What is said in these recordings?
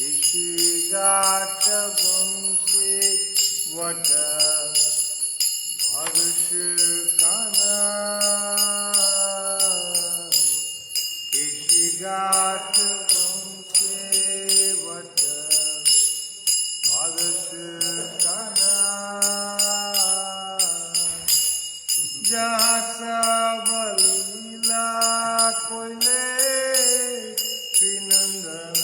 ऋषिगाट वंशे what भविष काना ऋषिगाट वंशे what भविष काना जहाँ सब लीला कोयले श्री नंदन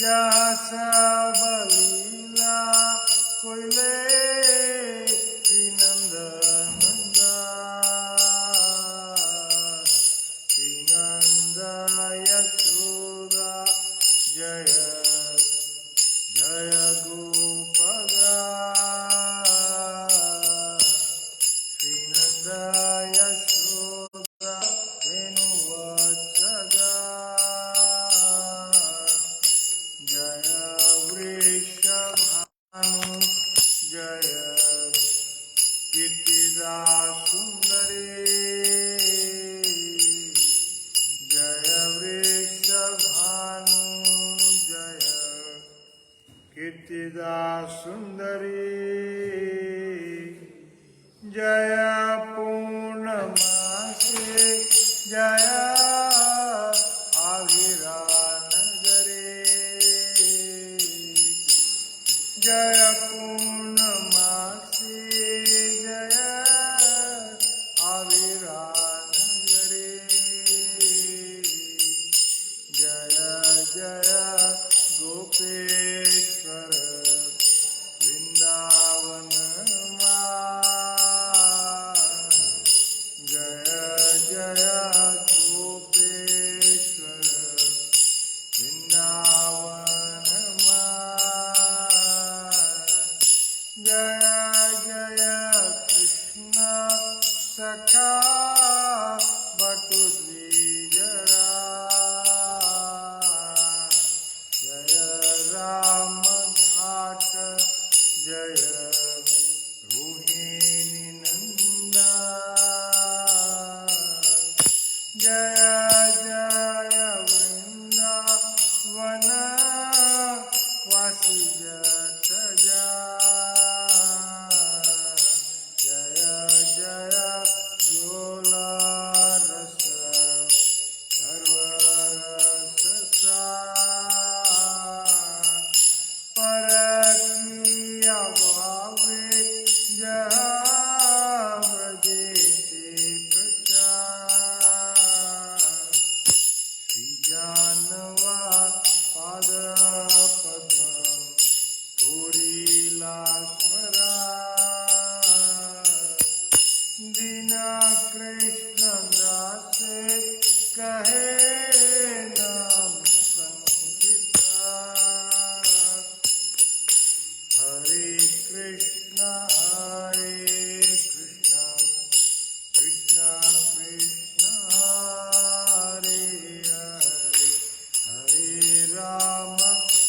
जहाँ सब लीला कोयले श्री नंदन श्री नंद यशोदा जय जय गोपगा श्री नंद यशोदा वेणुवत्सगा जय वृषभानु जय कीर्तिदा सुंदरी जय वृषभानु जय कीर्तिदा सुंदरी जय पूर्णमासे जय आविरा नगरे जय पूर्णमासे जय आविरा नगरे जय जय गोपेश्वर वृंदावन जय जय गोपेश्वर वृंदावन जय जय कृष्ण सखा बटुद्विजरा जय राम घाट जय रोहिणी नंदा जय जय वृंदावन वासी जटजा जय जय जोला रस सर्वरस परकिया भावे जहाँ ब्रजेते प्रचार श्री जानवा पाद पद्म धूरीला स्मरा दीना कृष्ण दासे कहे नाम संकीर्ता हरे कृष्ण कृष्ण कृष्ण हरे हरे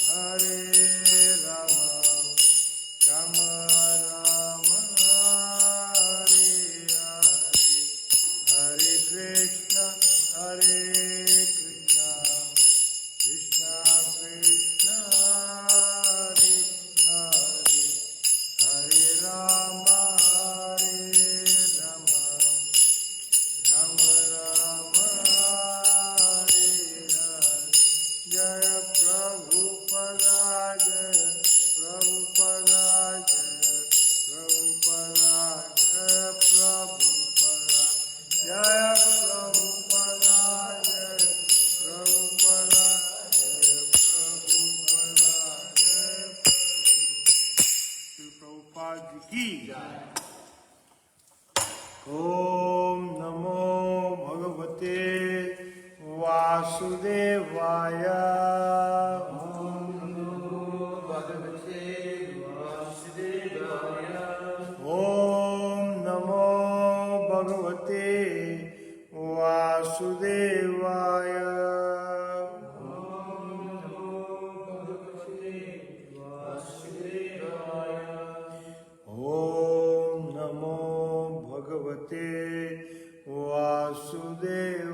हरे राम राम राम हरे हरे हरे कृष्ण कृष्ण कृष्ण हरे हरे हरे राम राम राम हरे हरे जय प्रभुपदा जय प्रभुपदा जय प्रभुपदा जय प्रभुपदा जय प्रभुपदा जय प्रभुपदा जय प्रभुपदा जय श्री प्रभुपाद जी की जय। ओम नमो भगवते वासुदेवाय ओम नमो भगवते वासुदेवाय ओम नमो भगवते वासुदेवाय ओम नमो भगवते वासुदेवाय ओम नमो भगवते वासुदेवाय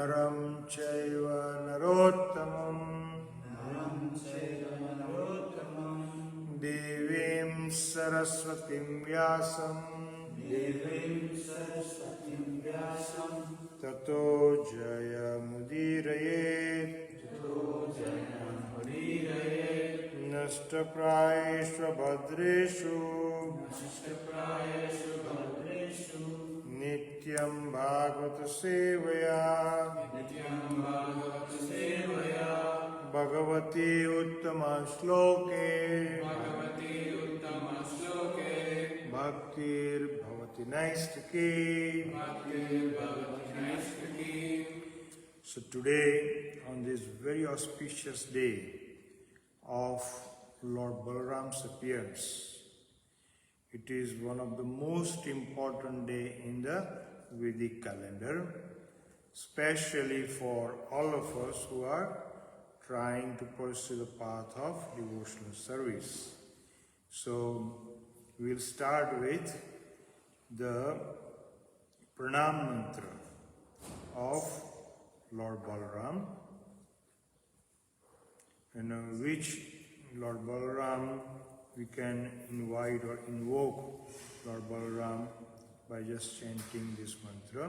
नरं चैव नरोत्तमं देवीं सरस्वतीं व्यासं ततो जयमुदीरयेत् नष्टप्रायेषु भद्रेषु नित्यं भागवत सेवया भगवती उत्तम श्लोके भक्तिर्भवति नैष्टिकी. So today, on this very auspicious day of Lord Balaram's appearance, it is one of the most important day in the Vedic calendar, especially for all of us who are trying to pursue the path of devotional service. So we'll start with the Pranam Mantra of Lord Balaram, and which Lord Balaram, we can invite or invoke Lord Balaram by just chanting this mantra.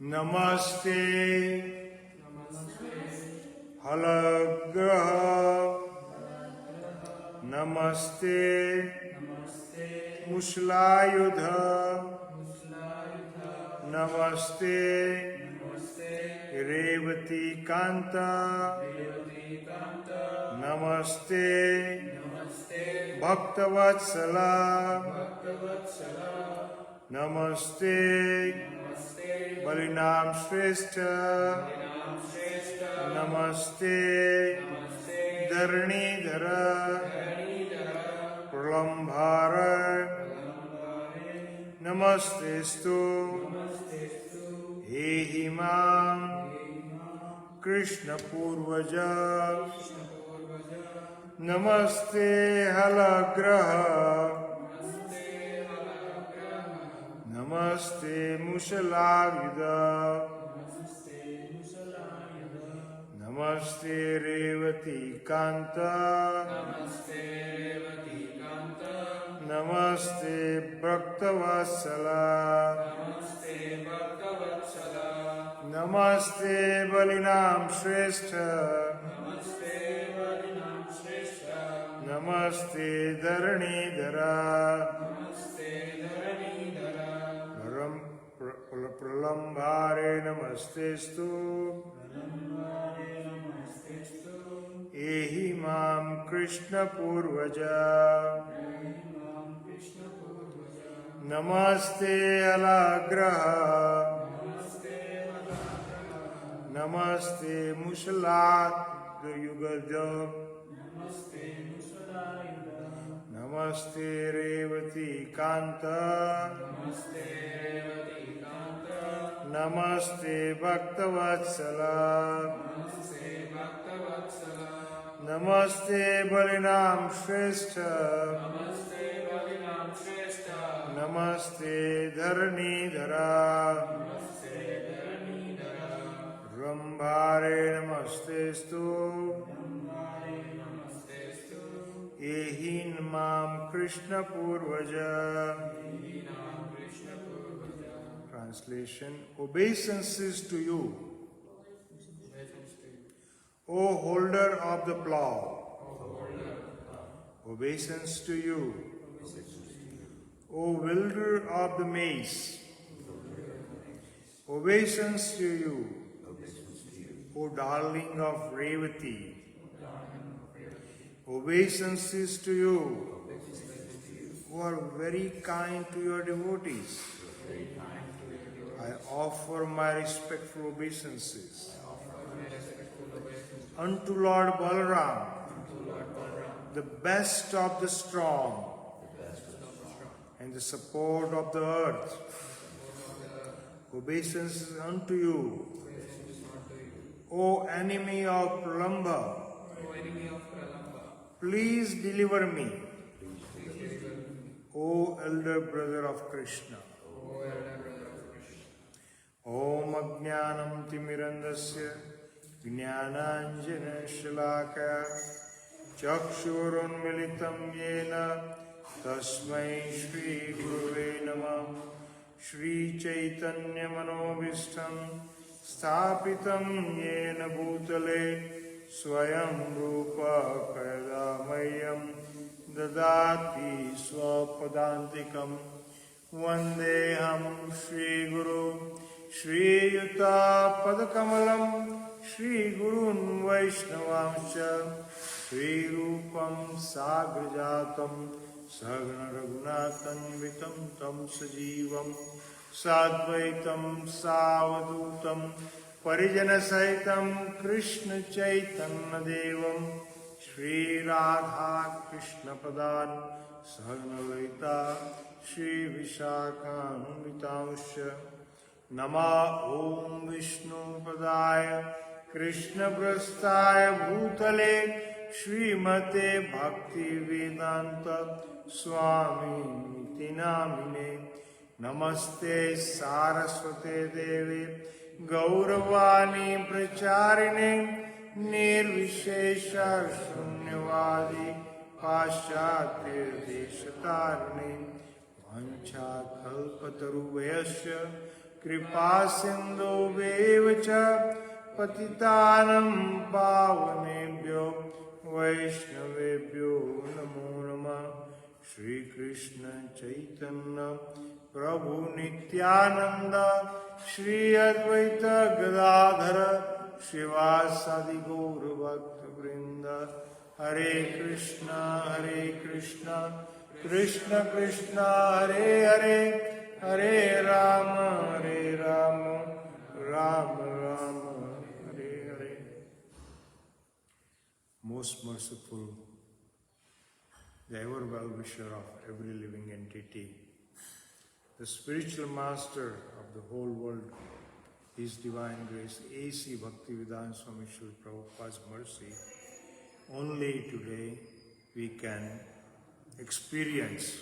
Namaste Halagraha, Namaste Mushlayudha, Namaste Revati Kanta, Namaste Bhaktavatsala, Namaste Balinam Shrestha, Namaste Dharnidhara Pralambhara, Namaste Stu Himam Krishna Purvaja, Namaste Halagraha, Namaste Mushalagida, Namaste Revati Kanta, Namaste Bhaktavatsala, Namaste Balinam Shrestha, Namaste Dharnidhara Pralambhare, Namaste Stu Ehimam Krishna Purvaja, Namaste Alagraha, Namaste Mushalat Yugada, Namaste Revati Kanta, Namaste Bhaktavatsala, Namaste Balinam Shrestha, Namaste Dharnidhara Rambhare, Namaste Stu Ehin Mam Krishna Purvaja. Translation: Obeisances to you, O holder of the plough. Obeisance to you, O wielder of the mace. Obeisance to you, O darling of Revati. Obeisances to you, who are very kind to your devotees. I offer my respectful obeisances unto Lord Balaram, the best of the strong, and the support of the earth. Obeisance unto you, O enemy of Pralamba. Please deliver me, O elder brother of Krishna. Om Ajnanam Timirandasya Jnananjana Shalakaya Chakshurunmilitam Yena Tasmai Shri Guruve Namah. Shri Chaitanya Manobhishtam Sthapitam Yena Bhutale Swayam Rupa Kadamayam Dadati Swapadantikam Vandeham Shri Guru Shri Yuta Padakamalam Shri Gurun Vaishnavamsha Shri Rupam Sagrajatam Sagna Raghunatham Vitam Tam Sajivam Sadvaitam Savadutam Parijana Sahitam Krishna Chaitanya Devam Shri Radha Krishna Padan Sagna Vaita Shri Vishakam Vitamsha Nama Om Vishnu Padaya Krishna Prasthaya Bhutale Srimate Bhakti Vedanta Swami Niti Namine Namaste Saraswate Devi Gauravani Pracharine Nirvishesha Shunyavadi Paschatya Deshatarine Vancha Kalpataruvayasya Kripa Sindhu Vevacha Patitanam Pavanebhyo Vaishnavebhyo Namo Namah. Shri Krishna Chaitanya Prabhu Nityananda Shri Advaita Gadadhara Shivasadi Gaura Bhakta Vrinda. Hare Krishna Krishna Krishna Hare Hare Hare Rama Rama Rama Hare Hare. Most merciful, the ever well-wisher of every living entity, the spiritual master of the whole world, His Divine Grace, A.C. Bhaktivedanta Swami Srila Prabhupada's mercy, only today we can experience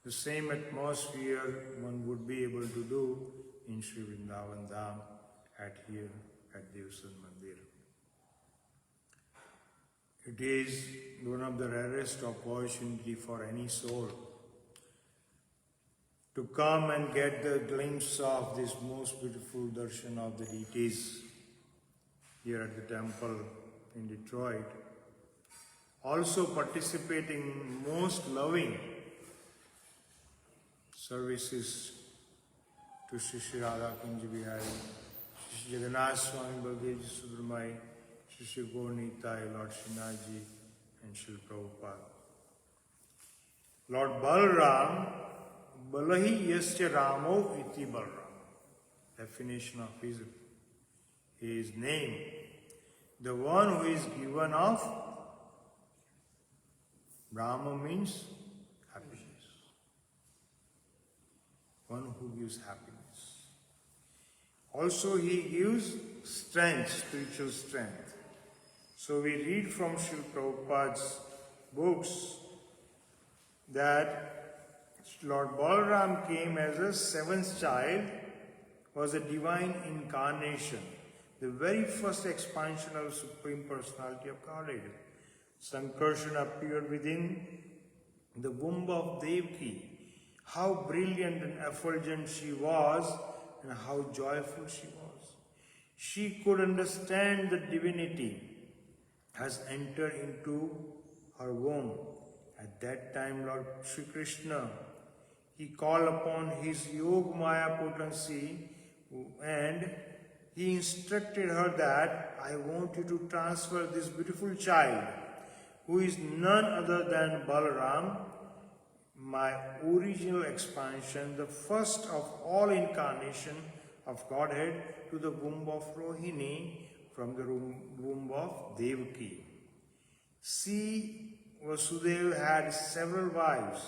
the same atmosphere one would be able to do in Sri Vrindavan Dham here at Devsan Mandir. It is one of the rarest opportunity for any soul to come and get the glimpse of this most beautiful darshan of the deities here at the temple in Detroit. Also participating in most loving services to Shri Radha Kunja Bihari, Shri Jagannath Swami Baldev Subramai, Shri Gaurnitai, Lord Shinaji, and Shri Prabhupada. Lord Balaram, Balahi Yasya Ramo Iti Balaram. Definition of his name. The one who is given of Brahma means happiness. One who gives happiness. Also he gives strength, spiritual strength. So we read from Srila Prabhupada's books that Lord Balaram came as a seventh child, was a divine incarnation, the very first expansion of Supreme Personality of Godhead. Sankarsana appeared within the womb of Devaki. How brilliant and effulgent she was, and how joyful she was. She could understand the divinity has entered into her womb. At that time, Lord Sri Krishna, he called upon his Yog Maya potency and he instructed her that I want you to transfer this beautiful child, who is none other than Balaram, my original expansion, the first of all incarnation of Godhead, to the womb of Rohini from the womb of Devaki. See, Vasudeva had several wives.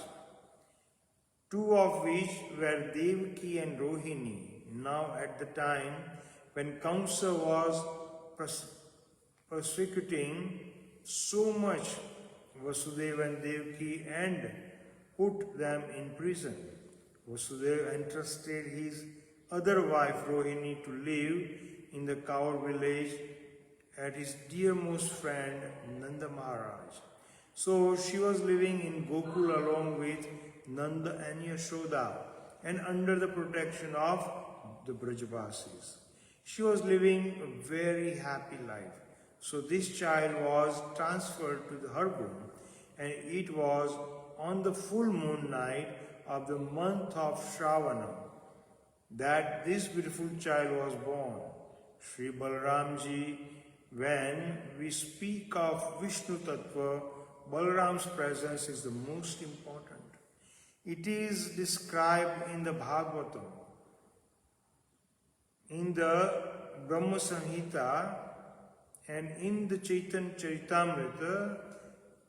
two of which were Devaki and Rohini. Now at the time when Kamsa was persecuting so much Vasudeva and Devaki and put them in prison, Vasudeva entrusted his other wife Rohini to live in the cow village at his dearmost friend Nanda Maharaj. So she was living in Gokul along with Nanda and Yashoda and under the protection of the Brajavasis. She was living a very happy life. So this child was transferred to her womb, and it was on the full moon night of the month of Shravana that this beautiful child was born. Sri Balaramji, when we speak of Vishnu Tattva, Balaram's presence is the most important. It is described in the Bhagavatam, in the Brahma Samhita, and in the Chaitanya Charitamrita.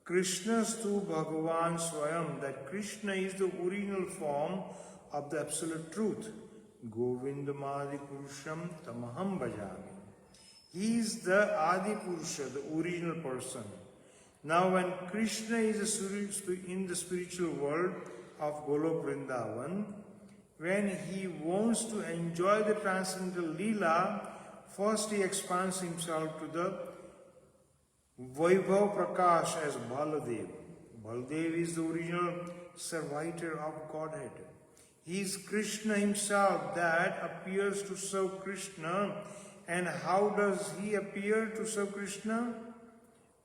Krishnastu Bhagavan Swayam, that Krishna is the original form of the absolute truth. Govindam Adi Purusham Tamaham Bhajami. He is the Adi Purusha, the original person. Now when Krishna is in the spiritual world of Golok Vrindavan, when he wants to enjoy the transcendental Leela, first he expands himself to the Vaibhav Prakash as Baladev. Baladev is the original servitor of Godhead. He is Krishna himself that appears to serve Krishna. And how does he appear to serve Krishna?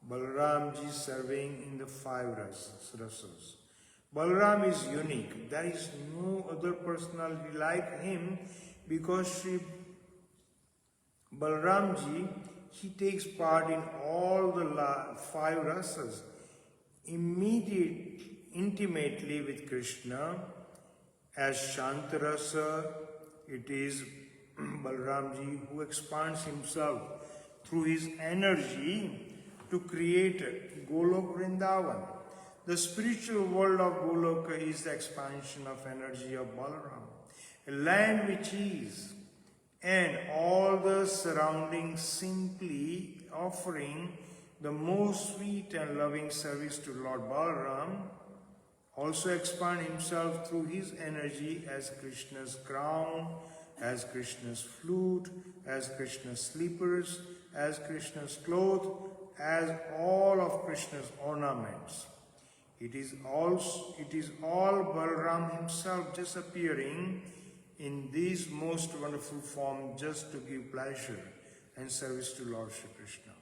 Balaramji serving in the 5 rasas. Balaram is unique. There is no other personality like him, because Sri Balaramji, he takes part in all the 5 rasas intimately with Krishna. As Shantarasa, it is Balaramji who expands himself through his energy to create Golok Vrindavan. The spiritual world of Goloka is the expansion of energy of Balaram, a land which is, and all the surroundings simply offering the most sweet and loving service to Lord Balaram, also expand himself through his energy as Krishna's crown, as Krishna's flute, as Krishna's slippers, as Krishna's cloth, as all of Krishna's ornaments. It is all Balaram himself just appearing in this most wonderful form just to give pleasure and service to Lord Shri Krishna,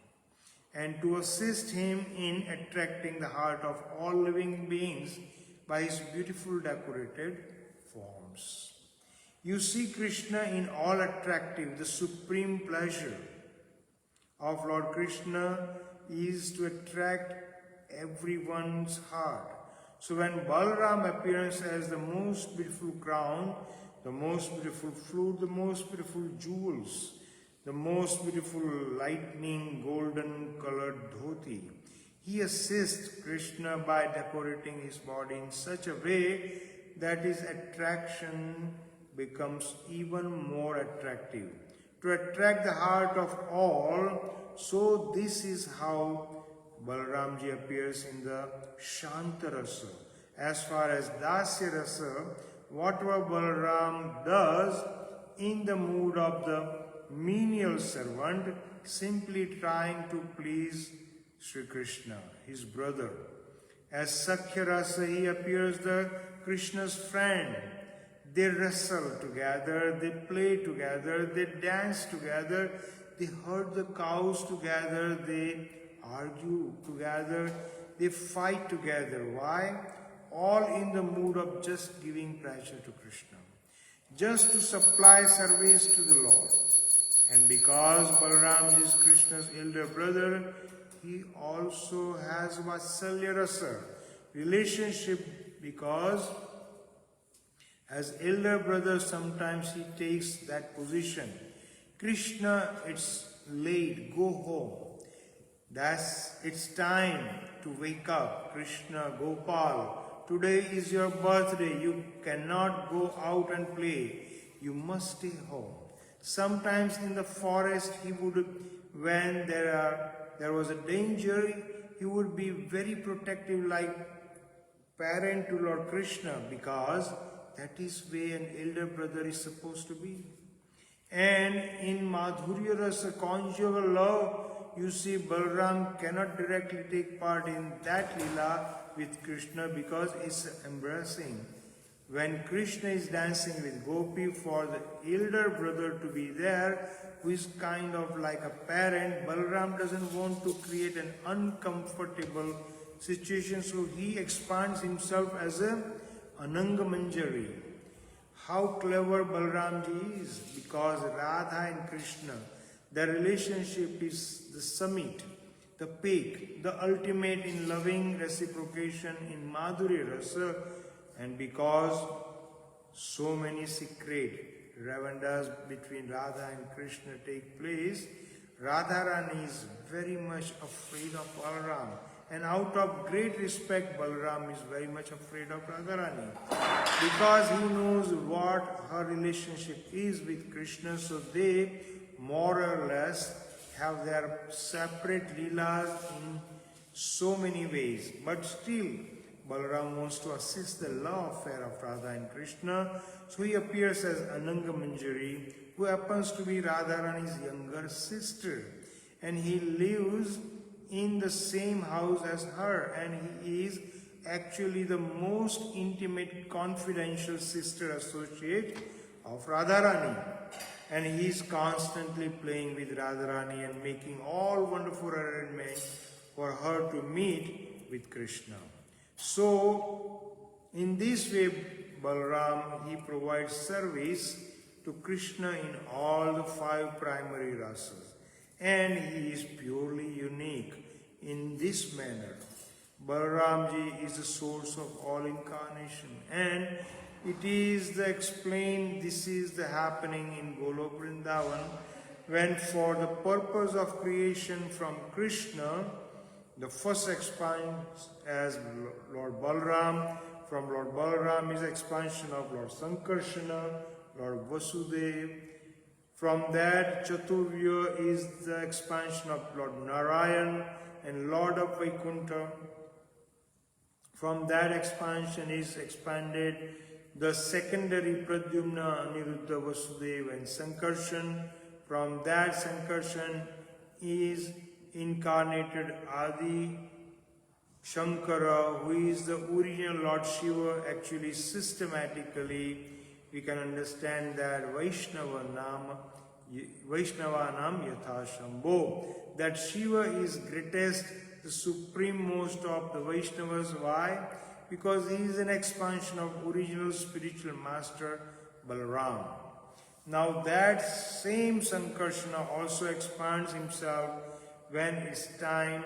and to assist him in attracting the heart of all living beings by his beautiful decorated forms. You see Krishna in all attractive, the supreme pleasure of Lord Krishna is to attract everyone's heart. So when Balaram appears as the most beautiful crown, the most beautiful flute, the most beautiful jewels, the most beautiful lightning golden colored dhoti, he assists Krishna by decorating his body in such a way that his attraction becomes even more attractive, to attract the heart of all. So this is how Balaramji appears in the Shantarasa. As far as Dasya Rasa, whatever Balaram does in the mood of the menial servant, simply trying to please Sri Krishna, his brother. As Sakhya Rasa, he appears the Krishna's friend. They wrestle together, they play together, they dance together, they herd the cows together, they argue together, they fight together. Why? All in the mood of just giving pleasure to Krishna, just to supply service to the Lord. And because Balaram is Krishna's elder brother, he also has Vatsalya Rasa relationship, because as elder brother sometimes he takes that position. Krishna, it's late, go home. It's time to wake up. Krishna, Gopal, today is your birthday. You cannot go out and play. You must stay home. Sometimes in the forest, when there was a danger, he would be very protective, like parent to Lord Krishna, because that is where an elder brother is supposed to be. And in Madhurya Rasa, conjugal love, you see Balaram cannot directly take part in that lila with Krishna because it's embarrassing. When Krishna is dancing with Gopi, for the elder brother to be there, who is kind of like a parent, Balaram doesn't want to create an uncomfortable situation, so he expands himself as a Ananga Manjari. How clever Balaramji is, because Radha and Krishna, their relationship is the summit, the peak, the ultimate in loving reciprocation in Madhurya Rasa, and because so many secret Ravandas between Radha and Krishna take place, Radharani is very much afraid of Balaram. And out of great respect, Balaram is very much afraid of Radharani, because he knows what her relationship is with Krishna, so they more or less have their separate leelas in so many ways. But still, Balaram wants to assist the love affair of Radha and Krishna, so he appears as Ananga Manjari, who happens to be Radharani's younger sister. And he lives in the same house as her, and he is actually the most intimate, confidential sister associate of Radharani. And he is constantly playing with Radharani and making all wonderful arrangements for her to meet with Krishna. So, in this way, Balaram, he provides service to Krishna in all the 5 primary rasas. And he is purely unique in this manner. Balaramji is the source of all incarnation, and it is this is the happening in Golok Vrindavan, when for the purpose of creation from Krishna, the first expands as Lord Balaram. From Lord Balaram is expansion of Lord Sankarshana, Lord Vasudev. From that, Chaturvya is the expansion of Lord Narayan and Lord of Vaikuntha. From that expansion is expanded the secondary Pradyumna, Aniruddha, Vasudeva and Sankarshan. From that Sankarshan is incarnated Adi Shankara, who is the original Lord Shiva. Actually, systematically, we can understand that Vaishnavanam Yatha Shambho, that Shiva is greatest, the supreme most of the Vaishnavas. Why? Because he is an expansion of original spiritual master Balaram. Now that same Sankarshana also expands himself when it's time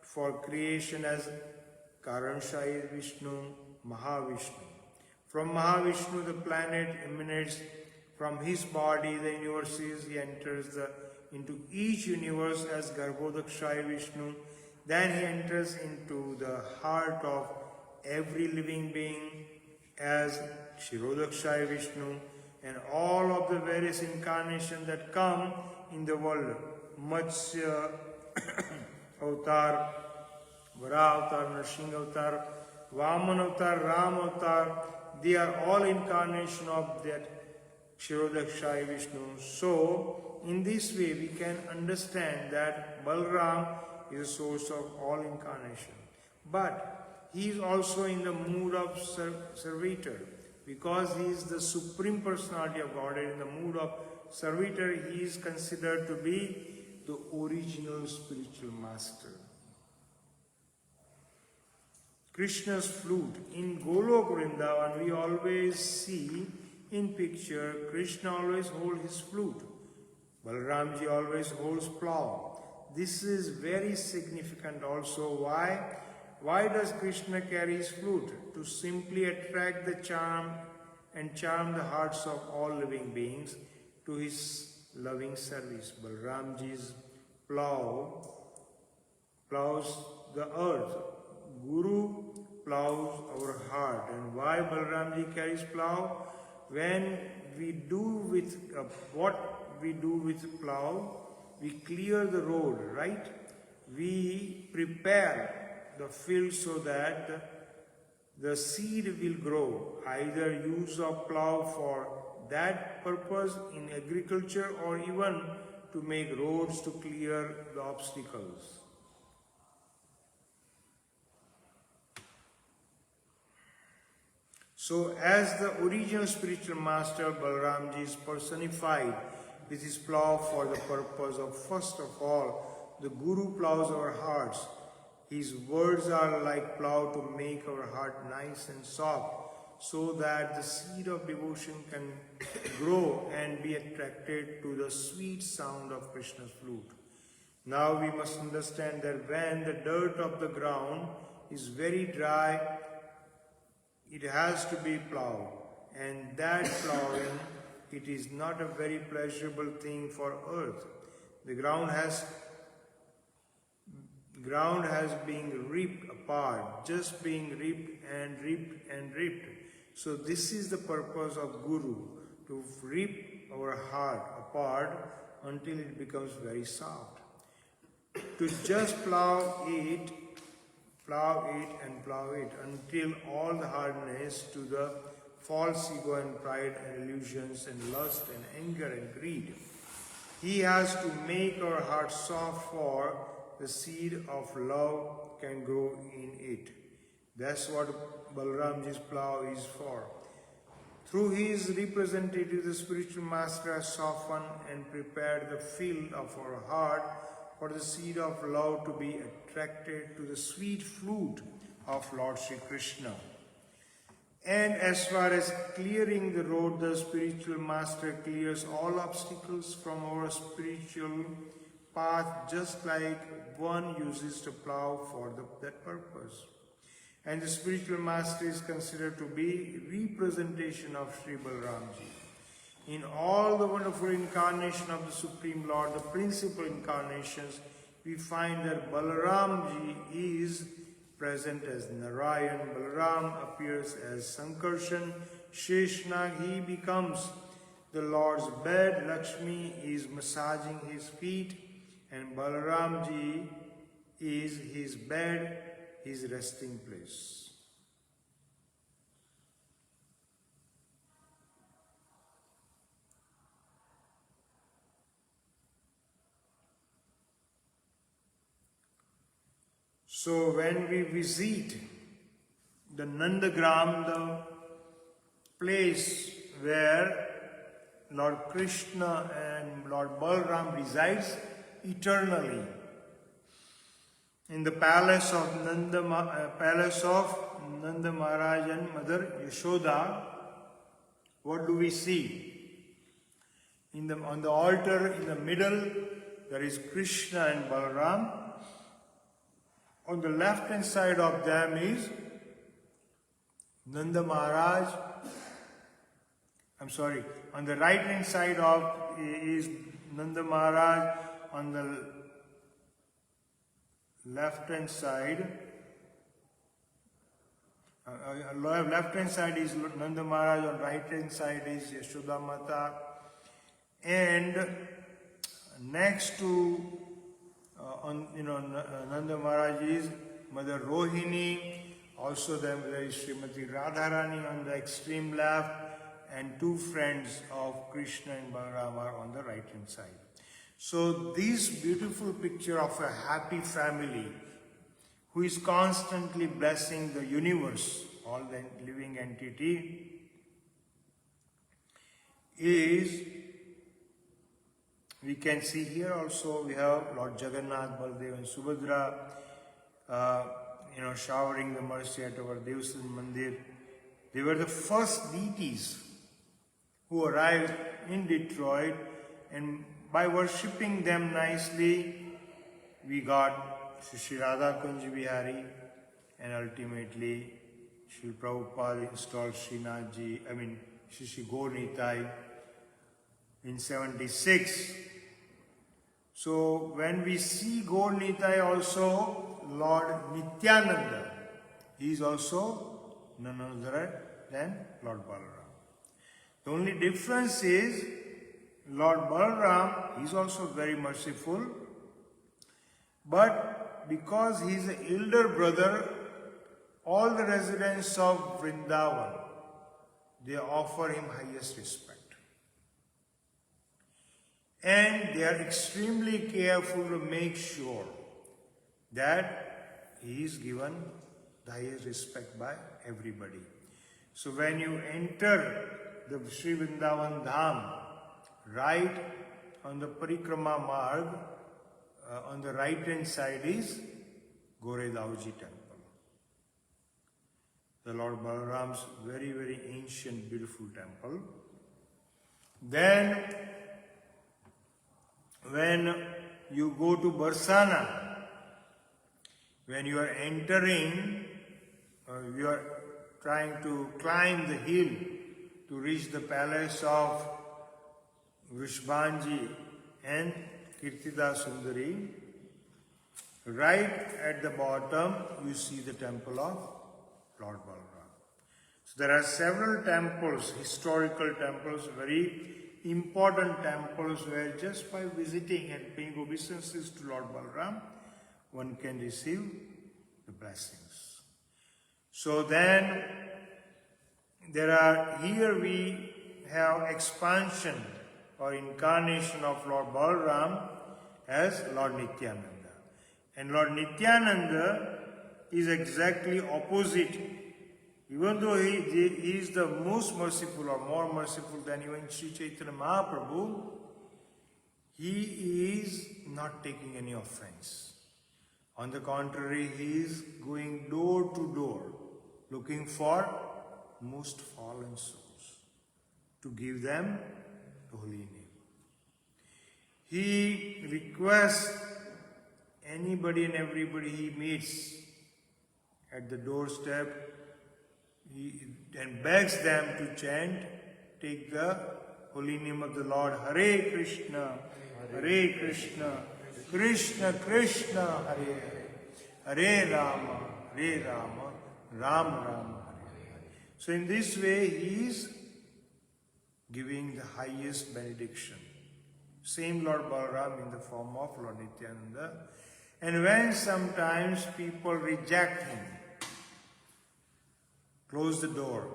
for creation as Karanshai Vishnu, Mahavishnu. From Mahavishnu, the planet emanates from his body, the universes. He enters into each universe as Garbhodakshai Vishnu. Then he enters into the heart of every living being as Kshirodakshai Vishnu, and all of the various incarnations that come in the world, Matsya Avatar, Vara Avatar, Nrsimha Avatar, Vaman Avatar, Ram Avatar, they are all incarnation of that Kshirodakshai Vishnu. So, in this way, we can understand that Balaram is the source of all incarnation. But he is also in the mood of servitor, because he is the supreme personality of Godhead. In the mood of servitor, he is considered to be the original spiritual master. Krishna's flute. In Golok Vrindavan, we always see in picture, Krishna always holds his flute. Balaramji always holds plow. This is very significant also. Why? Why does Krishna carry his flute? To simply attract the charm and charm the hearts of all living beings to his loving service. Balaramji's plows the earth. Guru plows our heart. And why Balramji carries plow? When we do with what we do with plow, we clear the road, right? We prepare the field so that the seed will grow. Either use of plow for that purpose in agriculture or even to make roads to clear the obstacles. So as the original spiritual master, Balaramji is personified with his plow for the purpose of, first of all, the Guru plows our hearts. His words are like plow to make our heart nice and soft, so that the seed of devotion can grow and be attracted to the sweet sound of Krishna's flute. Now we must understand that when the dirt of the ground is very dry, it has to be plowed, and that plowing, it is not a very pleasurable thing for earth. The ground has been ripped apart, just being ripped and ripped and ripped. So this is the purpose of Guru, to rip our heart apart until it becomes very soft. To just plow it and plow it until all the hardness to the false ego and pride and illusions and lust and anger and greed. He has to make our heart soft for the seed of love can grow in it. That's what Balaramji's plow is for. Through his representative, the spiritual master has softened and prepared the field of our heart for the seed of love to be attracted to the sweet flute of Lord Sri Krishna. And as far as clearing the road, the spiritual master clears all obstacles from our spiritual path, just like one uses to plow for that purpose. And the spiritual master is considered to be representation of Sri Balaramji. In all the wonderful incarnation of the Supreme Lord, the principal incarnations, we find that Balaramji is present as Narayan. Balaram appears as Sankarshan. Sheshnag, he becomes the Lord's bed. Lakshmi is massaging his feet. And Balaramji is his bed, his resting place. So when we visit the Nandagram, the place where Lord Krishna and Lord Balaram resides eternally, in the palace of Nanda Maharaj and Mother Yashoda, what do we see? On the altar in the middle, there is Krishna and Balaram. On the left hand side of them is Nanda Maharaj. On the right hand side of is Nanda Maharaj. On the left hand side, is Nanda Maharaj. On right hand side is Yashoda Mata. And next to Nanda Maharaj is Mother Rohini. Also there is Srimati Radharani on the extreme left, and two friends of Krishna and Balarama are on the right hand side. So this beautiful picture of a happy family who is constantly blessing the universe, all the living entity, is, we can see here also we have Lord Jagannath, Baldev and Subhadra, showering the mercy at our Devsan Mandir. They were the first deities who arrived in Detroit, and by worshipping them nicely, we got Shri Radha Kunj Bihari, and ultimately Shri Prabhupada installed Shri Gaur Nitai in 76. So when we see Gaur Nitai also, Lord Nityananda he is also none other than Lord Balaram. The only difference is Lord Balaram is also very merciful, but because he is the elder brother, all the residents of Vrindavan, they offer him highest respect. And they are extremely careful to make sure that he is given the highest respect by everybody. So when you enter the Sri Vrindavan Dham, right on the Parikrama Marg, on the right hand side is Goredauji temple. The Lord Balaram's very, very ancient, beautiful temple. Then, when you go to Barsana, when you are entering, you are trying to climb the hill to reach the palace of Vishbanji and Kirtida Sundari, right at the bottom you see the temple of Lord Balaram. So there are several temples, historical temples, very important temples where just by visiting and paying obeisances to Lord Balaram, one can receive the blessings. So then here we have expansion or incarnation of Lord Balaram as Lord Nityananda. And Lord Nityananda is exactly opposite. Even though he is the most merciful or more merciful than even Sri Chaitanya Mahaprabhu, he is not taking any offense. On the contrary, he is going door to door, looking for most fallen souls to give them the holy name. He requests anybody and everybody he meets at the doorstep and begs them to chant, take the holy name of the Lord, Hare Krishna, Hare Krishna, Krishna Krishna, Hare Hare, Hare Rama, Hare Rama, Ram Rama, Hare Hare. So in this way he is giving the highest benediction. Same Lord Balaram in the form of Lord Nityananda. And when sometimes people reject him, close the door,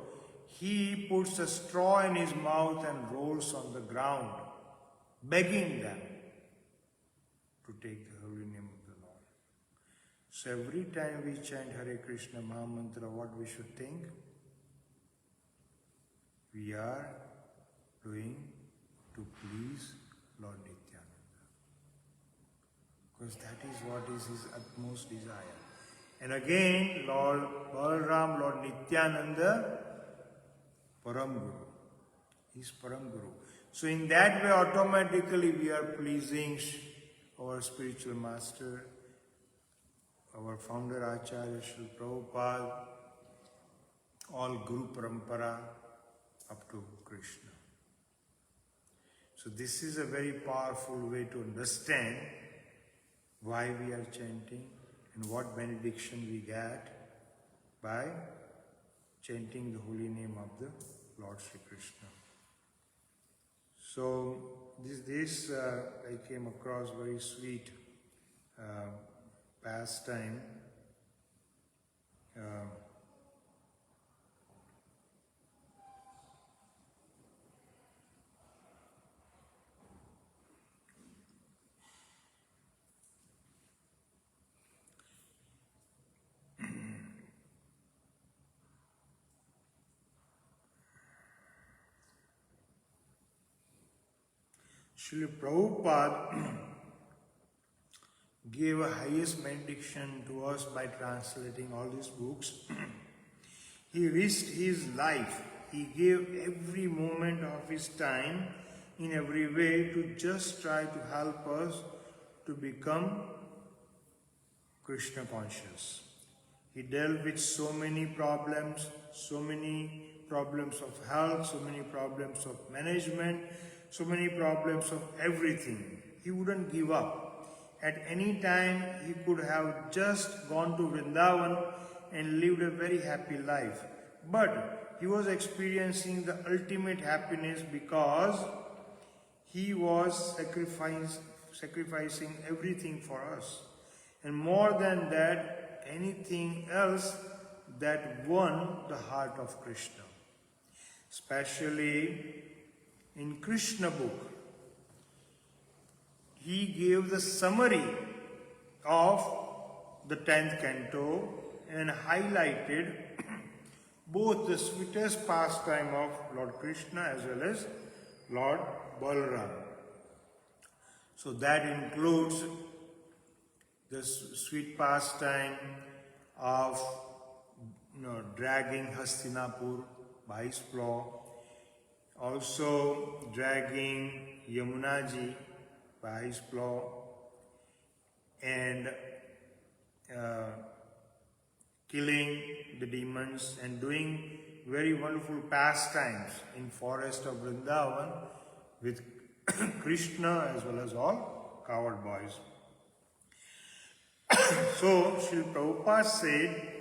he puts a straw in his mouth and rolls on the ground, begging them to take the holy name of the Lord. So every time we chant Hare Krishna Mahamantra, what we should think? We are doing to please Lord Nityananda. Because that is what is his utmost desire. And again, Lord Balaram, Lord Nityananda, Param Guru. He is Param Guru. So in that way, automatically we are pleasing our spiritual master, our founder Acharya Srila Prabhupada, all Guru Parampara up to Krishna. So this is a very powerful way to understand why we are chanting and what benediction we get by chanting the holy name of the Lord Sri Krishna. So this I came across very sweet pastime. Srila Prabhupada gave a highest benediction to us by translating all these books. He risked his life. He gave every moment of his time in every way to just try to help us to become Krishna conscious. He dealt with so many problems of health, so many problems of management, so many problems of everything. He wouldn't give up. At any time, he could have just gone to Vrindavan and lived a very happy life. But he was experiencing the ultimate happiness because he was sacrificing everything for us. And more than that, anything else that won the heart of Krishna. Especially in Krishna book, he gave the summary of the 10th canto and highlighted both the sweetest pastime of Lord Krishna as well as Lord Balaram. So that includes the sweet pastime of dragging Hastinapur by his plough, also dragging Yamunaji by his plough, and killing the demons and doing very wonderful pastimes in forest of Vrindavan with Krishna as well as all coward boys. So Srila Prabhupada said,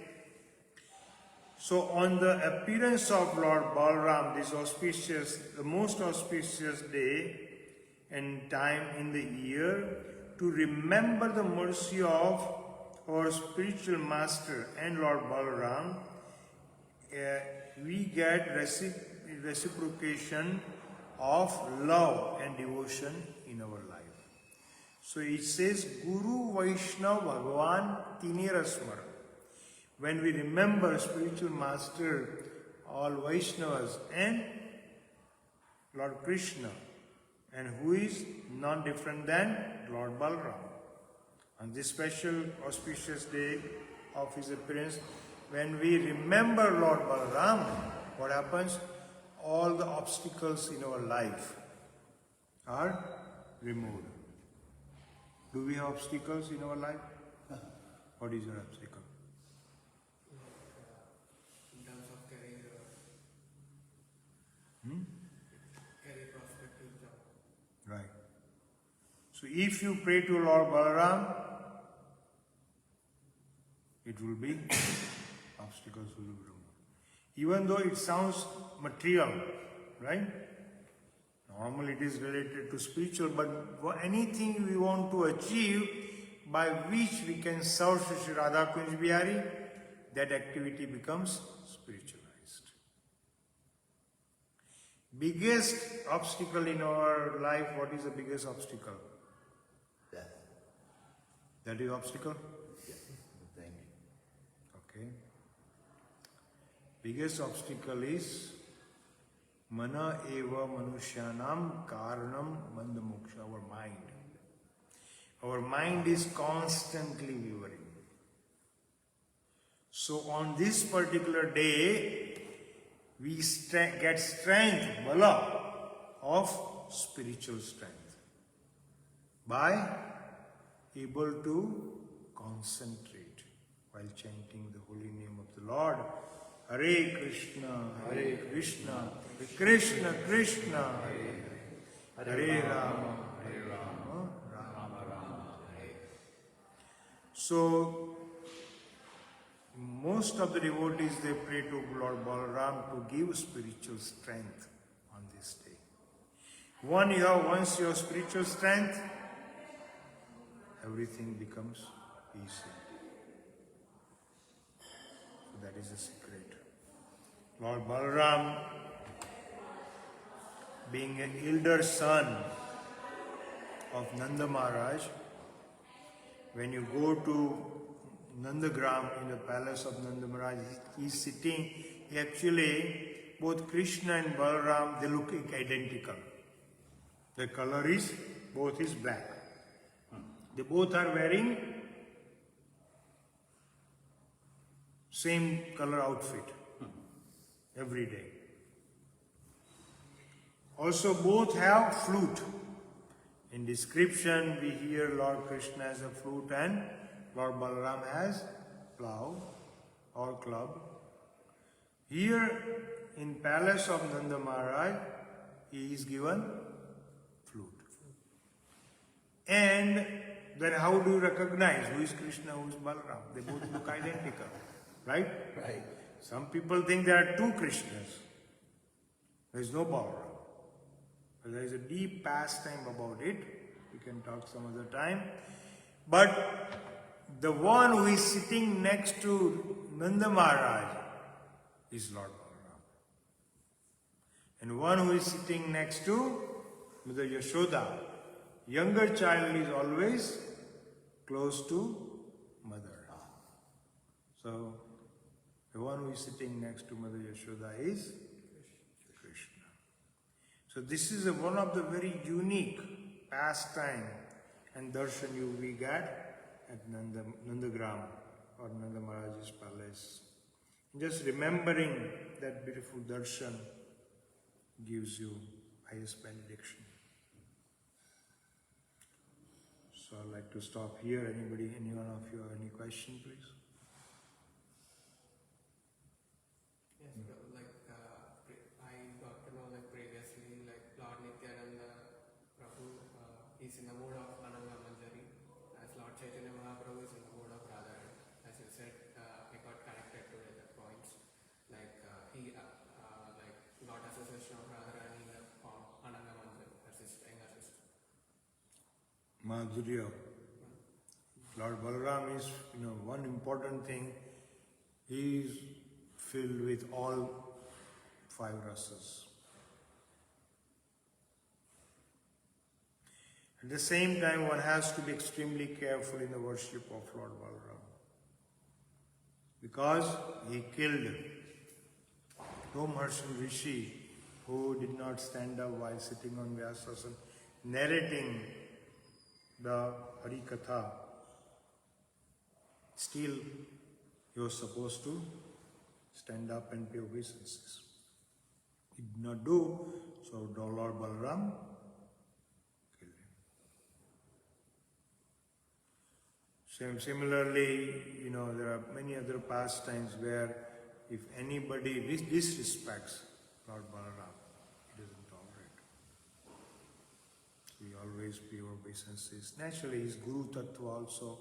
so on the appearance of Lord Balaram, this auspicious, the most auspicious day and time in the year, to remember the mercy of our spiritual master and Lord Balaram, we get reciprocation of love and devotion in our life. So it says, Guru Vaishnav Bhagavan Tinirasmara. When we remember spiritual master, all Vaishnavas and Lord Krishna, and who is none different than Lord Balaram. On this special auspicious day of his appearance, when we remember Lord Balaram, what happens? All the obstacles in our life are removed. Do we have obstacles in our life? What is your obstacle? In terms of career, career prospective job. Right. So if you pray to Lord Balaram, it will be, obstacles will be removed. Even though it sounds material, right? Normally it is related to spiritual, but anything we want to achieve by which we can serve Sri Radha Kunj Bihari, that activity becomes spiritualized. Biggest obstacle in our life, what is the biggest obstacle? Death. That is obstacle? Yes. Thank you. Okay. Biggest obstacle is Mana eva manushyanam karanam bandha moksha, our mind. Our mind is constantly wavering. So on this particular day, we get strength, bala, of spiritual strength by able to concentrate while chanting the holy name of the Lord. Hare Krishna, Krishna Krishna, Hare Rama, Rama Rama. So, most of the devotees, they pray to Lord Balaram to give spiritual strength on this day. Once you have spiritual strength, everything becomes easy. So that is the secret. Lord Balaram, being an elder son of Nanda Maharaj, when you go to Nandagram in the palace of Nanda Maharaj, he is sitting. Actually, both Krishna and Balaram, they look identical. The color is, both is black. They both are wearing same color outfit every day. Also, both have flute. In description, we hear Lord Krishna has a flute and Lord Balaram has plough or club. Here in palace of Nanda Maharaj, he is given flute. And then how do you recognize who is Krishna, who is Balaram? They both look identical. right? Right. Some people think there are two Krishnas. There is no Balarama. But there is a deep pastime about it. We can talk some other time. But the one who is sitting next to Nanda Maharaj is Lord Balarama. And one who is sitting next to Mother Yashoda, younger child is always close to Mother. So, the one who is sitting next to Mother Yashoda is Krishna. So this is one of the very unique pastime and darshan we get at Nandagram or Nanda Maharaj's palace. Just remembering that beautiful darshan gives you highest benediction. So I'd like to stop here. Anybody, any one of you have any question, please? Yes, like I got to know like previously, like Lord Nityananda Prabhu is in the mood of Ananga Manjari, as Lord Chaitanya Mahaprabhu is in the mood of Radharani. As you said, I got connected to the points. Like he like got association of Radharani in the form Ananga Manjari, younger sister. Madhurya. Lord Balaram is, one important thing. He is filled with all five rasas. At the same time, one has to be extremely careful in the worship of Lord Balaram, because he killed Tomharshan Rishi, who did not stand up while sitting on Vyasasana, narrating the Harikatha. Still, he was supposed to stand up and pay obeisances. He did not do, so Lord Balaram killed him. Similarly, there are many other pastimes where if anybody disrespects Lord Balaram, he doesn't tolerate. So we always pay obeisances. Naturally, his Guru Tattva also.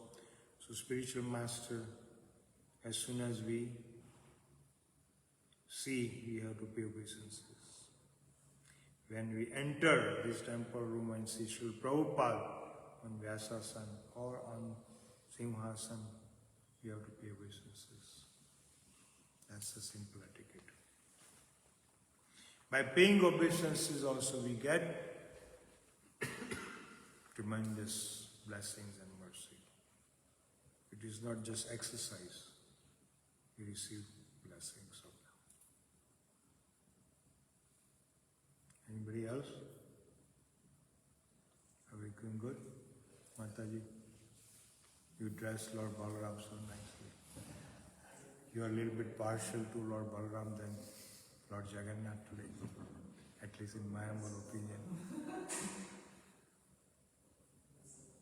So spiritual master, as soon as we see, we have to pay obeisances. When we enter this temple room and see Srila Prabhupada on Vyasasana or on Simhasana, we have to pay obeisances. That's a simple etiquette. By paying obeisances also we get tremendous blessings and mercy. It is not just exercise, we receive blessings of them. Anybody else? Are we doing good? Mataji, you dress Lord Balaram so nicely. You are a little bit partial to Lord Balaram than Lord Jagannath today, at least in my humble opinion.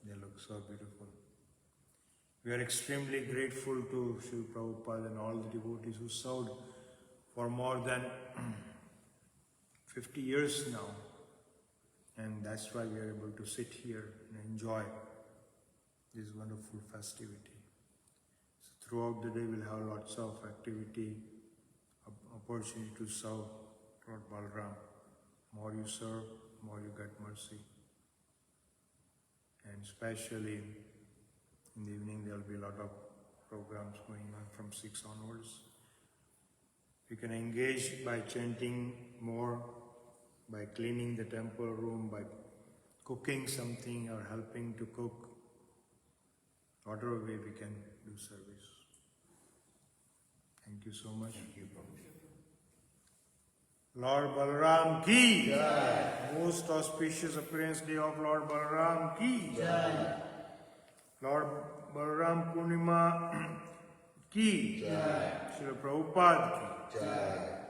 They look so beautiful. We are extremely grateful to Srila Prabhupada and all the devotees who served for more than 50 years now. And that's why we are able to sit here and enjoy this wonderful festivity. So throughout the day we'll have lots of activity, opportunity to serve Lord Balaram. More you serve, more you get mercy. And especially in the evening there will be a lot of programs going on from 6 onwards. You can engage by chanting more, by cleaning the temple room, by cooking something or helping to cook. Whatever way we can do service. Thank you so much. Thank you, Prabhu. Lord Balaram ki Jai. Most auspicious appearance day of Lord Balaram ki Jai. Lord Balaram Purnima ki Jai. Srila Prabhupada ki Jai.